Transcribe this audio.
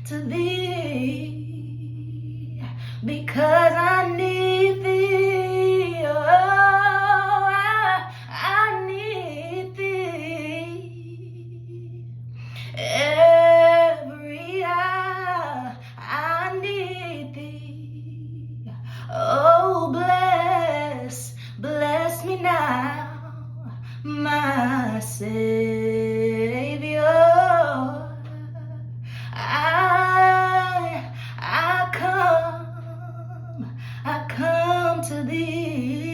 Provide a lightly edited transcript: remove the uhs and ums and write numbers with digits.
to thee, because I need thee. Oh, I need thee. Every hour I need thee. Oh, bless me now, my Savior. I come to thee.